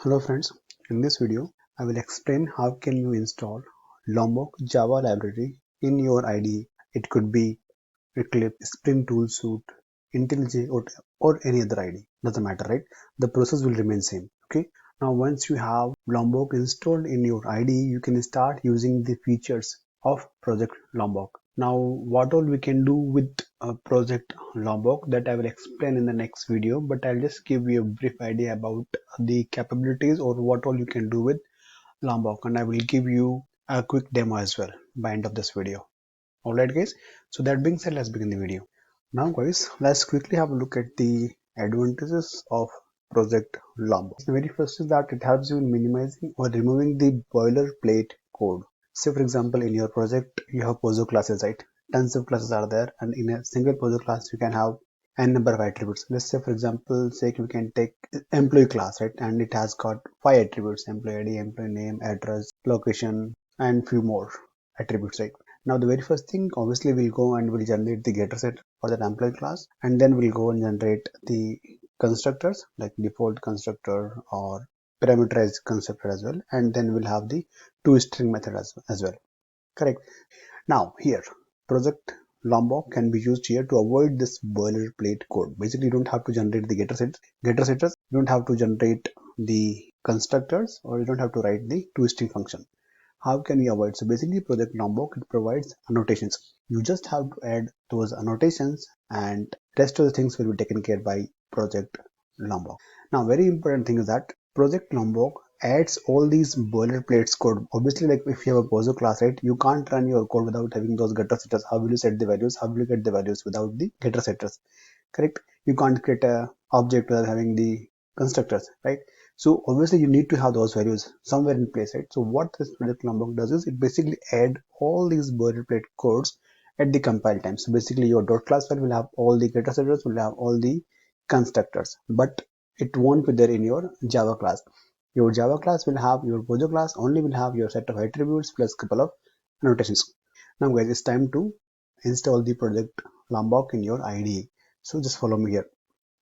Hello friends, in this video I will explain how can you install Lombok Java library in your IDE. It could be Eclipse, Spring Tool Suite, IntelliJ or any other IDE. Doesn't matter, right? The process will remain same. Okay. Now once you have Lombok installed in your IDE, you can start using the features of Project Lombok. Now what all we can do with Project Lombok, that I will explain in the next video, but I'll just give you a brief idea about the capabilities or what all you can do with Lombok, and I will give you a quick demo as well by end of this video. Alright guys, so that being said, let's begin the video. Now guys, let's quickly have a look at the advantages of Project Lombok. The very first is that it helps you in minimizing or removing the boilerplate code. Say for example, in your project you have Pozo classes, right? Tons of classes are there, and in a single Pozo class you can have n number of attributes. Let's say for example sake we can take employee class, right? And it has got 5 attributes: employee ID, employee name, address, location, and few more attributes, right? Now the very first thing, obviously we'll go and we'll generate the getter set for that employee class, and then we'll go and generate the constructors like default constructor or parameterized constructor as well, and then we'll have the toString method as well. Correct. Now here, Project Lombok can be used here to avoid this boilerplate code. Basically, you don't have to generate the getter setters, you don't have to generate the constructors, or you don't have to write the toString function. How can we avoid? So basically Project Lombok, it provides annotations. You just have to add those annotations and rest of the things will be taken care by Project Lombok. Now very important thing is that Project Lombok adds all these boilerplates code. Obviously, like if you have a Pozo class, right, you can't run your code without having those getter setters. How will you set the values? How will you get the values without the getter setters? Correct? You can't create a object without having the constructors, right? So obviously you need to have those values somewhere in place, right? So what this Project Lombok does is it basically add all these boilerplate codes at the compile time. So basically your dot class file will have all the getter setters, will have all the constructors, but it won't be there in your Java class. Your Java class will have your Pojo class only will have your set of attributes plus couple of annotations. Now guys, it's time to install the Project Lombok in your IDE. So just follow me here.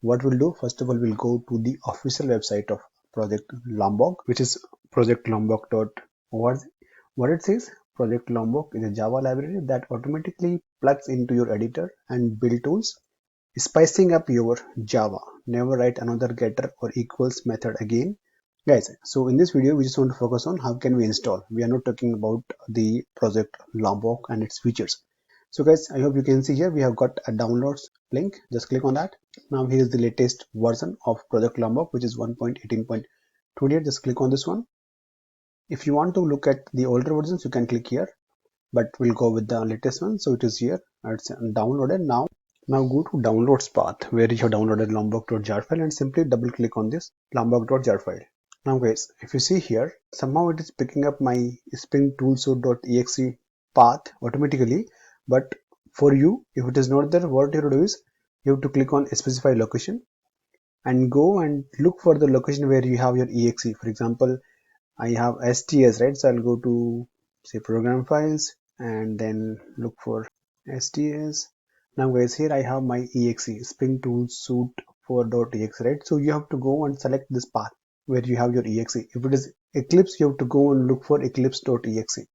What we'll do, first of all, we'll go to the official website of Project Lombok, which is projectlombok.org. What it says, Project Lombok is a Java library that automatically plugs into your editor and build tools, spicing up your Java. Never write another getter or equals method again. Guys, so in this video, we just want to focus on how can we install. We are not talking about the Project Lombok and its features. So guys, I hope you can see here we have got a downloads link. Just click on that. Now here is the latest version of Project Lombok, which is 1.18.28. Just click on this one. If you want to look at the older versions, you can click here, but we'll go with the latest one. So it is here. It's downloaded now. Now go to downloads path where you have downloaded lombok.jar file and simply double click on this lombok.jar file. Now guys, if you see here, somehow it is picking up my spring toolsuite.exe path automatically. But for you, if it is not there, what you have to do is you have to click on specify location and go and look for the location where you have your exe. For example, I have STS, right? So I'll go to say program files and then look for STS. Now guys, here I have my exe spring tools suite 4.exe, right? So you have to go and select this path where you have your exe. If it is Eclipse, you have to go and look for eclipse.exe.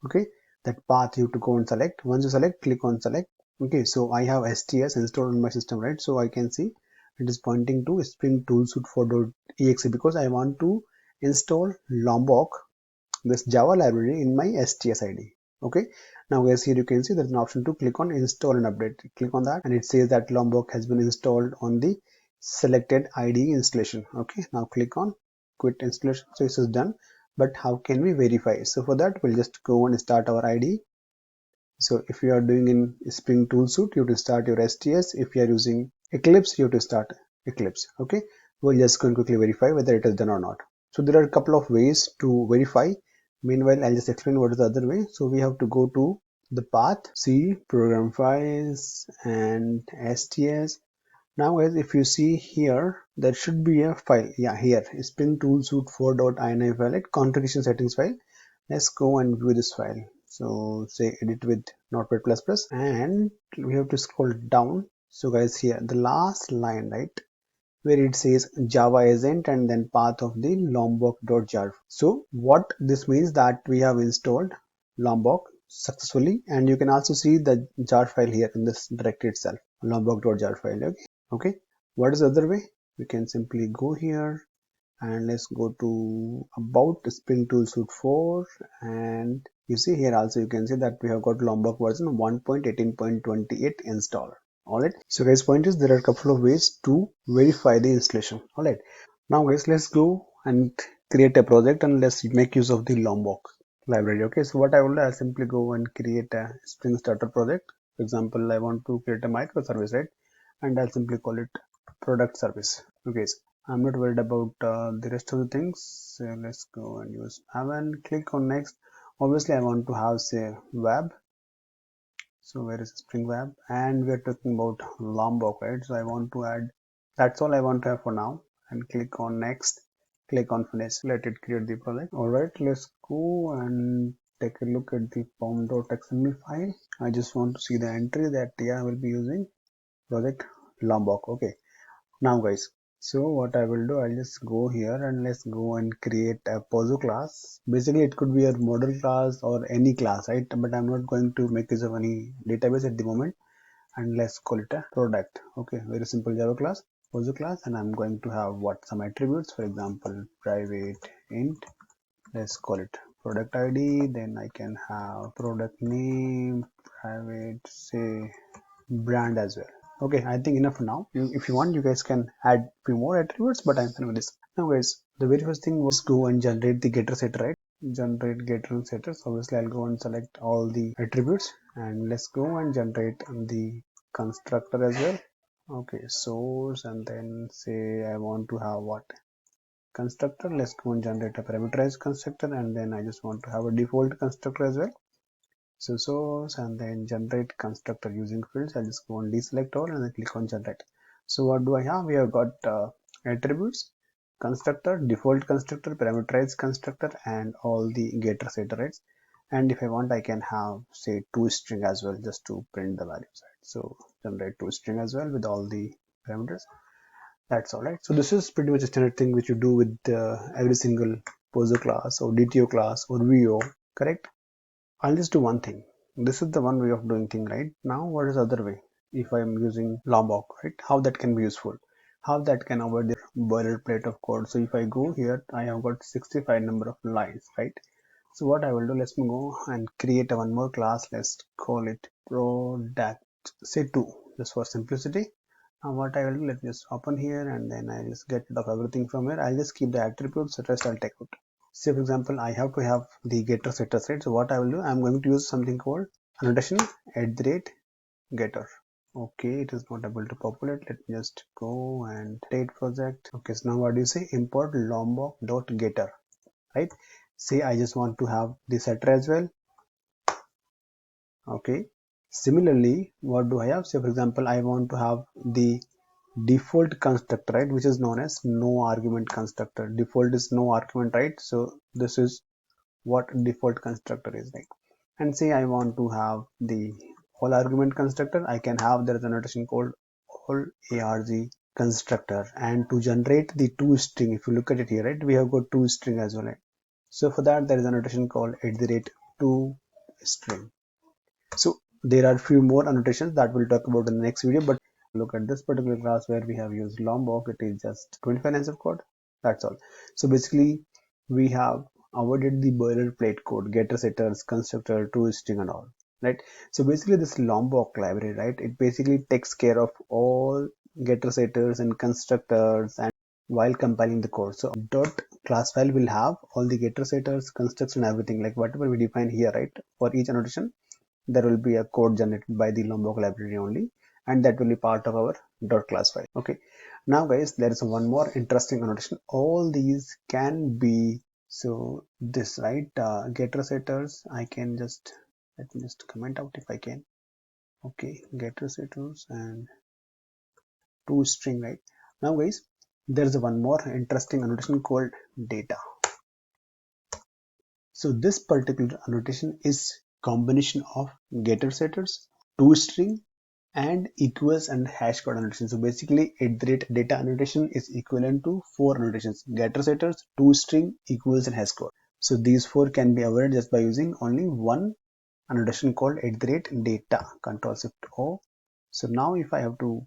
Okay, that path you have to go and select. Once you select, click on select. Okay, so I have STS installed on my system, right? So I can see it is pointing to spring toolsuite 4.exe because I want to install Lombok, this Java library, in my STS ID. Okay, now as here you can see there's an option to click on install and update. Click on that and it says that Lombok has been installed on the selected IDE installation. Okay, now click on quit installation. So this is done. But how can we verify? So for that we'll just go and start our IDE. So if you are doing in Spring Toolsuite, you have to start your STS. If you are using Eclipse, you have to start Eclipse. Okay, we'll just go and quickly verify whether it is done or not. So there are a couple of ways to verify. Meanwhile, I'll just explain what is the other way. So we have to go to the path, C, program files and STS. Now as if you see here, there should be a file. Yeah, here Spring Toolsuite 4.ini file, like configuration settings file. Let's go and view this file. So say edit with Notepad++ and we have to scroll down. So guys, here the last line, right? where it says Java agent and then path of the lombok.jar. So what this means that we have installed Lombok successfully, and you can also see the jar file here in this directory itself, lombok.jar file. Okay. What is the other way? We can simply go here and let's go to about Spring Tool Suite 4, and you see here also you can see that we have got Lombok version 1.18.28 installed. Alright, so guys, point is there are a couple of ways to verify the installation. Alright, now guys, let's go and create a project and let's make use of the Lombok library. Okay, so what I will do, I'll simply go and create a Spring Starter project. For example, I want to create a microservice, right? And I'll simply call it product service. Okay, so I'm not worried about the rest of the things. So let's go and use Maven, click on next. Obviously I want to have say web, so where is Spring Web, and we're talking about Lombok, right? So I want to add, that's all I want to have for now, and click on next, click on finish, let it create the project. All right, let's go and take a look at the pom.xml file. I just want to see the entry that I will be using project Lombok. Okay, now guys, so what I will do, I'll just go here and let's go and create a pozo class. Basically it could be a model class or any class, right? But I'm not going to make use of any database at the moment, and let's call it a product. Okay, very simple Java class, pozo class, and I'm going to have what, some attributes, for example private int, let's call it product ID, then I can have product name, private, say brand as well. Okay, I think enough for now. If you want, you guys can add few more attributes, but I'm fine with this. Now guys, the very first thing was go and generate the getter setter, right? Generate getter and setter. So obviously I'll go and select all the attributes and let's go and generate the constructor as well. Okay, source, and then say I want to have what, constructor. Let's go and generate a parameterized constructor, and then I just want to have a default constructor as well. So source and then generate constructor using fields. I'll just go on deselect all and then click on generate. So what do I have? We have got attributes, constructor, default constructor, parameterized constructor, and all the getter setter, right? And if I want, I can have say toString as well, just to print the values, right? So generate toString as well with all the parameters. That's all right. So this is pretty much a standard thing which you do with every single pozo class or DTO class or VO, correct? I'll just do one thing. This is the one way of doing thing, right? Now what is the other way? If I am using Lombok, right? How that can be useful? How that can avoid the boilerplate of code? So if I go here, I have got 65 number of lines, right? So what I will do, let's go and create a one more class. Let's call it product, say 2, just for simplicity. Now what I will do, let me just open here and then I'll just get rid of everything from here. I'll just keep the attributes, the rest I'll take out. Say for example, I have to have the getter setter, right? So what I will do, I'm going to use something called annotation @getter. Okay, it is not able to populate. Let me just go and date project. Okay, so now what do you say? Import lombok.getter, right? Say I just want to have the setter as well. Okay. Similarly, what do I have? Say for example, I want to have the default constructor, right, which is known as no argument constructor. Default is no argument, right? So this is what default constructor is like. And say I want to have the all argument constructor, I can have, there is a notation called all arg constructor. And to generate the toString, if you look at it here, right, we have got toString as well, right? So for that there is a notation called @toString. So there are few more annotations that we'll talk about in the next video, but look at this particular class where we have used Lombok. It is just 25 lines of code. That's all. So basically we have avoided the boilerplate code, getter, setters, constructor, toString and all, right? So basically this Lombok library, right, it basically takes care of all getter, setters and constructors and while compiling the code. So dot class file will have all the getter, setters, constructors and everything, like whatever we define here, right? For each annotation there will be a code generated by the Lombok library only, and that will be part of our dot class file. Okay, now guys, there is one more interesting annotation. All these can be, so this, right, getter setters, I can just, let me just comment out if I can. Okay, getter setters and toString, right? Now guys, there's one more interesting annotation called data. So this particular annotation is combination of getter setters, toString and equals and hash code annotation. So basically at the rate data annotation is equivalent to four annotations: getter setters, toString, equals and hash code. So these four can be avoided just by using only one annotation called at the rate data. Control Shift O. So now if I have to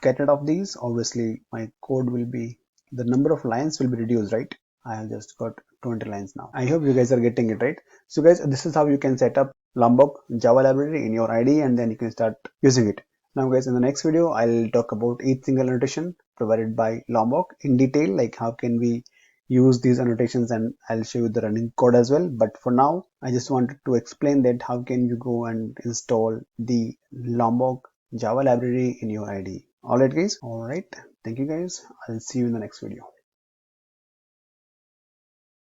get rid of these, obviously my code will be, the number of lines will be reduced, right? I have just got 20 lines now. I hope you guys are getting it right. So guys, this is how you can set up Lombok Java library in your IDE, and then you can start using it. Now guys, in the next video I'll talk about each single annotation provided by Lombok in detail, like how can we use these annotations, and I'll show you the running code as well. But for now I just wanted to explain that how can you go and install the Lombok Java library in your IDE. Alright guys, alright. Thank you guys. I'll see you in the next video.